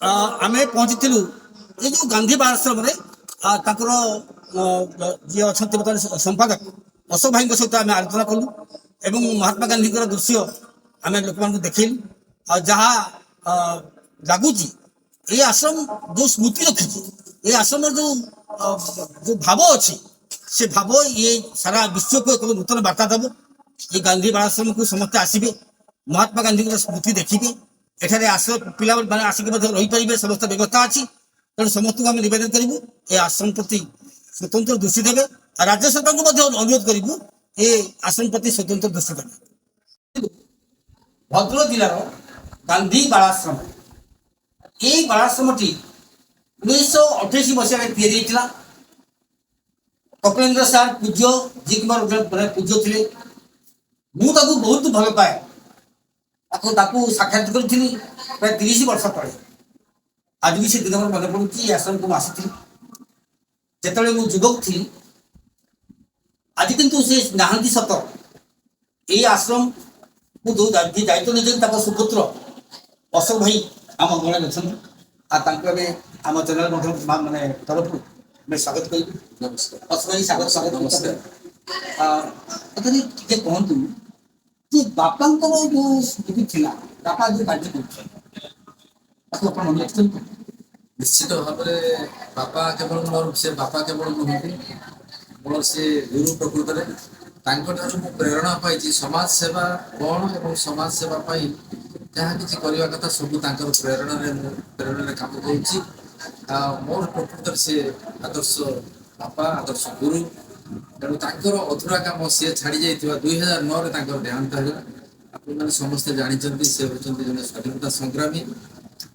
आमे पहुंचीलु ये जो गांधी आश्रम जी अच्छा बर्तमान संपादक अशोक भाई सहित आम आलोचना कलु एवं महात्मा गांधी दृश्य आम लोक मान देखलु जहाँ लगुच ये आश्रम जो स्मृति रखी ये आश्रम जो जो भाव अच्छी से भाव ये सारा विश्व को एक नूतन वार्ता दब ये गांधी आश्रम को समस्ते आसवे महात्मा गांधी स्मृति देखिए एठारे आश्रम पिला मैंने आसिक रही पारे समस्त व्यवस्था अच्छी तेणु समस्त को आम नवेदन करूँ ये आश्रम प्रति स्वतंत्र दृष्टि देवे राज्य सरकार को अनुरोध करूँ ये आश्रम प्रति स्वतंत्र दृष्टि देवे। भद्रक जिलार गांधी बालाश्रम ये बालाश्रम टी 1928 मसीह कपिलेन्द्र सार पूज्य जी कुमार पूज्य थे मुझे बहुत भल पाए साक्षात करी प्राय 30 वर्ष तले आज भी से दिन मन पड़ू आश्रम को आसी जिते मुझे युवक थी आज किंतु से नहांती सत ये आश्रम को जो दायित्व नहीं सुपुत्र अशोक भाई आम गण अच्छा आम चैनल मानने तरफ मैं स्वागत करी अशोक भाई स्वागत स्वागत नमस्कार कहतु जे बापा जो स्मृति थिला बापा जो कार्य कर निश्चित भाव में बापा केवल मोर से बापा केवल नुहति मोर से गुरु प्रकृत में प्रेरणा पाई समाज सेवा कौन और समाज सेवा पाई जहाँ किसी करवा कथा सब प्रेरणा काम कर मोर प्रकृत से आदर्श बापा आदर्श गुरु तेणु अधूरा काम सी छाड़ी जाइए 2009 देहांत है आप समस्ते जानते से होती जन स्वाधीनता संग्रामी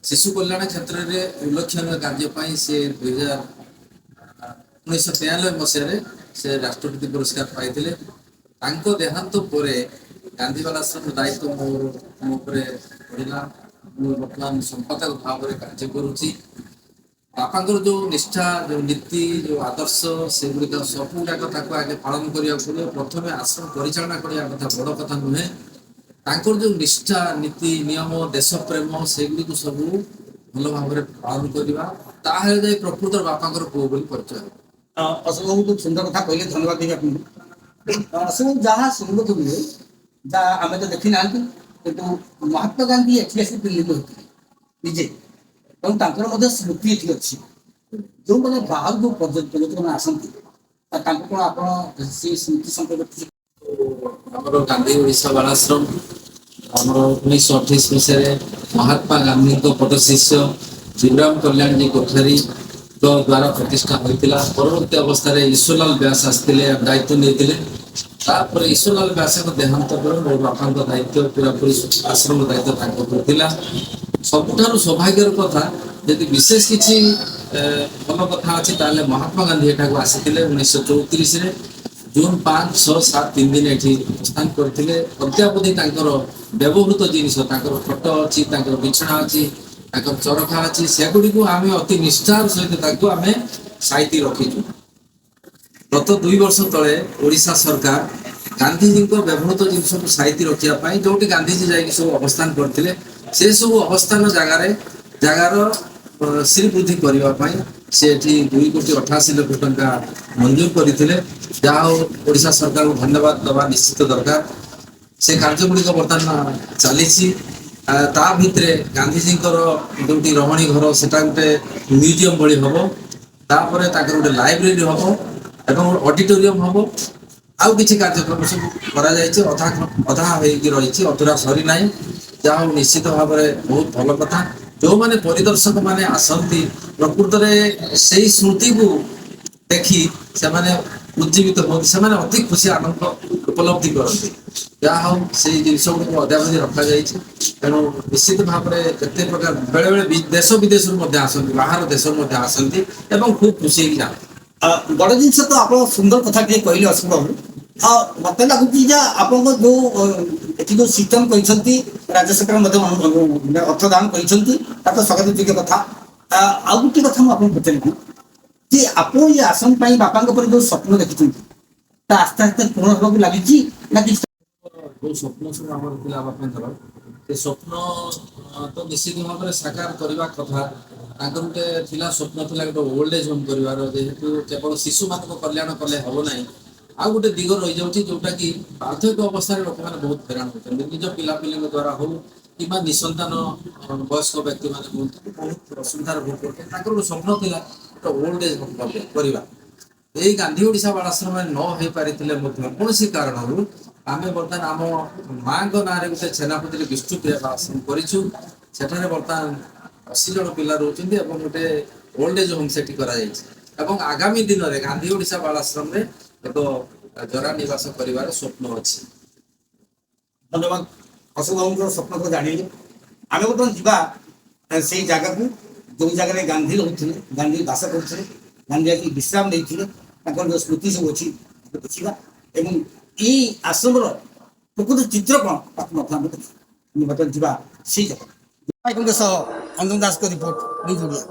शिशु कल्याण क्षेत्र में उल्लेखनीय कार्य से 1993 मसीह से राष्ट्रपति पुरस्कार पाई देहांत पर गांधी बालाश्रम दायित्व मो पड़ा बर्तमान संपादक भाव में कार्य करुच्ची बापा जो निष्ठा जो नीति जो आदर्श से गुड़िक सब गुड़ाक आगे पालन करने पड़े प्रथम आश्रम परिचालना करने कथा बड़ कथा नुहे जो निष्ठा नीति नियम देश प्रेम से गुड़ी सब भल भाव में पालन करवा प्रकृत बापा पुओ बोली परिचय। अशोक बाबू खूब सुंदर कथा कहले धन्यवाद देवी आपको। अशोक जहाँ शुणुले जहाँ आम तो देखी ना किंतु महात्मा गांधी एठी दिल्ली होते निजे और स्मृति ये अच्छी जो मैंने बाहर जो पर्यटक मैंने आसती कौन आप स्मृति संपर्क गांधी ओडिशा बालाश्रम आम 1928 मसीह महात्मा गांधी पट शिष्य जीवराम कल्याण जी कोठारी द्वारा प्रतिष्ठा होता परवर्ती अवस्था ईश्वरलाल व्यास आसते दायित्व नहीं ईश्वरलाल व्यास देहांत पर मोर बापा दायित्व पूरापूरी आश्रम दायित्व सबुठार सौभाग्यर कथा यदि विशेष किसी भल कथा अच्छी ताले महात्मा गांधी एठाक आसी 1934 जून 5, 6, 7 3 दिन ये अवस्थान करते अद्यावधि व्यवहृत जिनिस फटो अच्छी बिछना अच्छी चरखा अच्छी सेगुड़ी को आम अति निष्ठार सहित आम साइती रखीचु। गत 2 वर्ष तले ओडिशा सरकार गांधीजी व्यवहृत जिनस को साइती रखापी जो गांधीजी जा सब अवस्थान करते से सब अवस्थान जगार श्रीवृद्धि करने से 2,88,00,000 टंका मंजूर करते ओडिशा सरकार को धन्यवाद दवा निश्चित दरकार से कार्यगुड़िक बर्तमान चली भितर गांधीजी जो रमणी घर से गोटे म्यूजियम भली हम तापर गोटे लाइब्रेरी हम और ऑडिटोरियम हम आउ किसी कार्यक्रम सब कर अधा रही अधूरा सरी ना जहाँ निश्चित भाव में बहुत भल कथा जो मैंने परिदर्शक मैंने आसती प्रकृत में से स्मृति को देखी से उज्जीवित होती से अति खुशी आनंद उपलब्धि करती जहाँ से जिनस गुड़ अद्यावधि रखा तेणु निश्चित भाव में जिते प्रकार बेले बेले देश विदेश आसती बाहर देश आसती खूब खुशी जाती बड़ जिन तो आप सुंदर कथा कहले अशोक बाबू मत लगुच आप जो सिस्टम कहते राज्य सरकार अर्थदान कर स्वागत योग्य कथा आउ गोटे कथा मुझे पचारि जे आप ये आश्रम बापा जो स्वप्न देखी आस्ते आस्ते पूर्ण होगा लगी ना कि स्वप्न सब आम बापा ସେ ସ୍ୱପ୍ନ ତ ନିଶ୍ଚିତ ଭାବରେ ସାକାର କରିବା କଥା। ତାଙ୍କର ଗୋଟେ ଥିଲା ସ୍ୱପ୍ନ ଥିଲା ଗୋଟେ ଓଲ୍ଡ ଏଜ୍ ହୋମ୍ କରିବାର, ଯେହେତୁ କେବଳ ଶିଶୁମାନଙ୍କ କଲ୍ୟାଣ କଲେ ହେବ ନାହିଁ, ଆଉ ଗୋଟେ ଦିଗ ରହିଯାଉଛି ଯୋଉଟା କି ବାର୍ଦ୍ଧକ୍ୟ ଅବସ୍ଥାରେ ଲୋକମାନେ ବହୁତ ହଇରାଣ ହେଉଛନ୍ତି, ନିଜ ପିଲାପିଲିଙ୍କ ଦ୍ୱାରା ହଉ କିମ୍ବା ନିଃସନ୍ତାନ ବୟସ୍କ ବ୍ୟକ୍ତିମାନେ ହୁଅନ୍ତୁ ବହୁତ ଅସୁବିଧାର ଭୋଗ କରୁଛନ୍ତି। ତାଙ୍କର ଗୋଟେ ସ୍ୱପ୍ନ ଥିଲା ଗୋଟେ ଓଲ୍ଡ ଏଜ୍ ହୋମ୍ କରିବା। ଏଇ ଗାନ୍ଧୀ ଓଡ଼ିଶା ବାଳ ଆଶ୍ରମରେ ନ ହେଇପାରିଥିଲେ ମଧ୍ୟ କୌଣସି କାରଣରୁ ଆମେ ବର୍ତ୍ତମାନ ଆମ ମାଙ୍କ ନାଁରେ ଗୋଟେ ଛେନାପତିରେ ବିଷ୍ଣୁପ୍ରିୟା ବାଳ ଆଶ୍ରମ କରିଛୁ। ସେଠାରେ ବର୍ତ୍ତମାନ 80 ଜଣ ପିଲା ରହୁଛନ୍ତି ଏବଂ ଗୋଟେ ଓଲ୍ଡ ଏଜ୍ ହୋମ୍ ସେଠି କରାଯାଇଛି ଏବଂ ଆଗାମୀ ଦିନରେ ଗାନ୍ଧୀ ଓଡ଼ିଶା ବାଳ ଆଶ୍ରମରେ ଏକ ଜରା ନିବାସ କରିବାର ସ୍ୱପ୍ନ ଅଛି। ଧନ୍ୟବାଦ। ଅଶୋକ ବାବୁଙ୍କର ସ୍ୱପ୍ନକୁ ଜାଣିଲେ ଆମେ ବର୍ତ୍ତମାନ ଯିବା ସେଇ ଜାଗାକୁ ଯୋଉ ଜାଗାରେ ଗାନ୍ଧୀ ରହୁଥିଲେ, ଗାନ୍ଧୀ ବାସ କରୁଥିଲେ, ଗାନ୍ଧୀ ଆସି ବିଶ୍ରାମ ନେଇଥିଲେ, ତାଙ୍କର ଯେଉଁ ସ୍ମୃତି ସବୁ ଅଛି ତାକୁ ଦେଖିବା ଏବଂ ଏଇ ଆଶ୍ରମର ପ୍ରକୃତ ଚିତ୍ର କ'ଣ ତାକୁ ମଧ୍ୟ ଆମେ ଦେଖିବା। ଆମେ ବର୍ତ୍ତମାନ ଯିବା ସେଇ ଜାଗା। ସହ ଅଞ୍ଜନ ଦାସଙ୍କ ରିପୋର୍ଟ ନ୍ୟୁଜ୍ ଓଡ଼ିଆ।